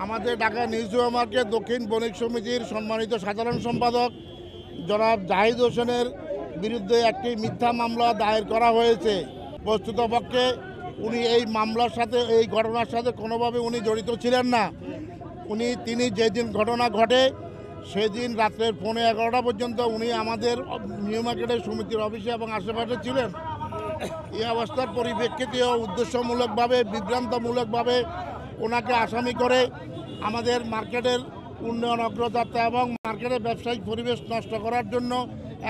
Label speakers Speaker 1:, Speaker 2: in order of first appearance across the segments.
Speaker 1: আমাদের Dhaka new super market দক্ষিণ বণিক সমিতির সম্মানিত সাধারণ সম্পাদক জনাব জাহিদ হোসেনের বিরুদ্ধে একটি মিথ্যা মামলা দায়ের করা হয়েছে। বস্তুতপক্ষে উনি এই মামলার সাথে, এই ঘটনার সাথে কোনোভাবে উনি জড়িত ছিলেন না। তিনি যেদিন ঘটনা ঘটে সেদিন রাত্রের 11:15 পর্যন্ত উনি আমাদের নিউ মার্কেটের সমিতির অফিসে এবং আশেপাশে ছিলেন। এই অবস্থার পরিপ্রেক্ষিতে উদ্দেশ্যমূলকভাবে, বিভ্রান্তমূলকভাবে ওনাকে আসামি করে আমাদের মার্কেটের উন্নয়ন অগ্রযাত্রা এবং মার্কেটের ব্যবসায়িক পরিবেশ নষ্ট করার জন্য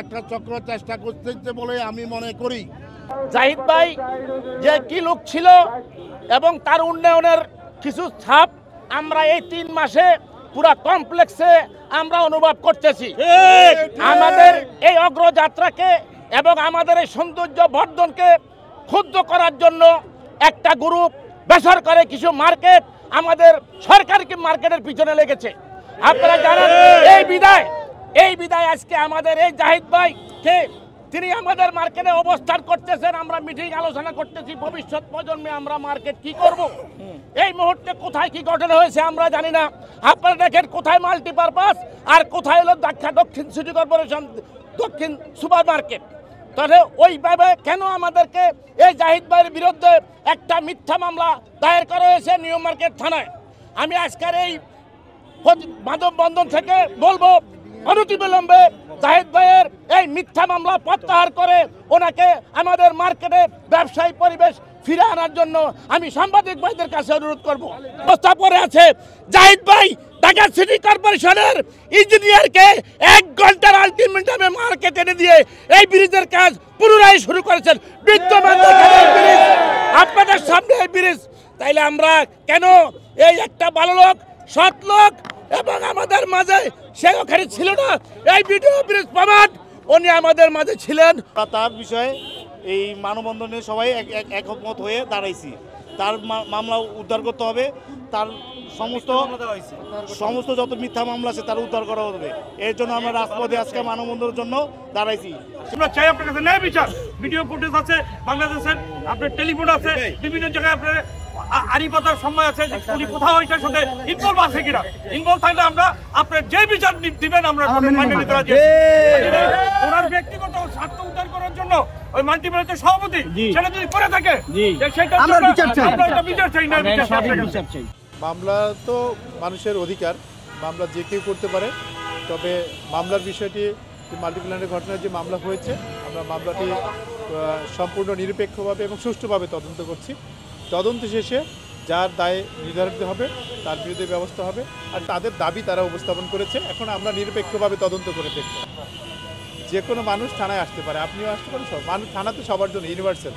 Speaker 1: একটা চক্র চেষ্টা করতে বলে আমি মনে করি।
Speaker 2: জাহিদ ভাই যে কি লোক ছিল এবং তার উন্নয়নের কিছু ছাপ আমরা এই 3 মাসে পুরা কমপ্লেক্সে আমরা অনুভব করতেছি। আমাদের এই অগ্রযাত্রাকে এবং আমাদের এই সৌন্দর্য বর্ধনকে ক্ষুব্ধ করার জন্য একটা গ্রুপ বেসরকারি কিছু মার্কেট আমাদের সরকারি মার্কেটের পিছনে লেগেছে। আপনারা জানেন এই বিদায় আজকে আমাদের এই জাহিদ ভাইকে তিনি আমাদের মার্কেটে অবস্থান করতেছেন। আমরা মিটিং আলোচনা করতেছি ভবিষ্যৎ প্রজন্মে আমরা মার্কেট কি করব। এই মুহূর্তে কোথায় কি ঘটনা হয়েছে আমরা জানি না। আপনারা দেখেন কোথায় মাল্টিপারপাস আর কোথায় হলো ঢাকা দক্ষিণ সিটি কর্পোরেশন দক্ষিণ সুপার মার্কেট। তাহলে ওইভাবে কেন আমাদেরকে এই জাহিদ ভাইয়ের বিরুদ্ধে একটা মিথ্যা মামলা দায়ের করা হয়েছে নিউ মার্কেট থানায়। আমি আজকের এই মানববন্ধন থেকে বলবো অনতিবিলম্বে জাহিদ ভাইয়ের এই মিথ্যা মামলা প্রত্যাহার করে ওনাকে আমাদের মার্কেটে ব্যবসায়ী পরিবেশ ফিরে আনার জন্য আমি সাংবাদিক ভাইদের কাছে অনুরোধ করব। প্রস্তাব করে আছে জাহিদ ভাই ঢাকা সিটি কর্পোরেশনের ইঞ্জিনিয়ারকে 1 ঘন্টার আলটিমেটামে মার্কেট এনে দিয়ে এই ব্রিজের কাজ পুনরায় শুরু করেছেন। বিদ্যমান ব্রিজ আপনাদের সামনে এই ব্রিজ, তাইলে আমরা কেন এই একটা ভালো লোক, সৎ লোক এবং আমাদের মাঝে সে ওখানে ছিল না, এই ভিডিও ব্রিজ প্রমাণ উনি আমাদের মাঝে ছিলেন।
Speaker 3: তার বিষয়ে এই মানববন্ধনে সবাই একমত হয়ে দাঁড়াইছি। তার মামলা উদ্ধার করতে হবে, তার সমস্ত যত মিথ্যা মামলা আছে তার উদ্ধার করা হবে। এর জন্য আমরা রাজপথে আজকে মানববন্ধনের জন্য দাঁড়াইছি।
Speaker 4: আমরা চাই আপনার কাছে ন্যায় বিচার। ভিডিও ফুটেজ আছে বাংলাদেশের, আপনার টেলিফোন আছে, বিভিন্ন জায়গায় আপনার আড়িপাতার সময় আছে, উনি কোথাও এটার সাথে ইনভলভ আছে কিনা। ইনভলভ থাকলে আমরা আপনার যে বিচার দিবেন আমরা মাইনে নিতে রাজি। ওনার ব্যক্তিগত স্বার্থ উদ্ধার করার জন্য ওই মাল্টিপ্লারের সভাপতি সেটা যদি করে থাকে আমরা বিচার চাই।
Speaker 5: মামলা তো মানুষের অধিকার, মামলা যে কেউ করতে পারে। তবে মামলার বিষয়টি মাল্টিপ্ল্যানের ঘটনার যে মামলা হয়েছে, আমরা মামলাটি সম্পূর্ণ নিরপেক্ষভাবে এবং সুষ্ঠুভাবে তদন্ত করছি। তদন্ত শেষে যার দায় নির্ধারিত হবে তার বিরুদ্ধে ব্যবস্থা হবে। আর তাদের দাবি তারা উপস্থাপন করেছে। এখন আমরা নিরপেক্ষভাবে তদন্ত করে দেখব। যে কোনো মানুষ থানায় আসতে পারে, আপনিও আসতে পারেন, সব মানুষ থানাতে সবার জন্য ইউনিভার্সাল।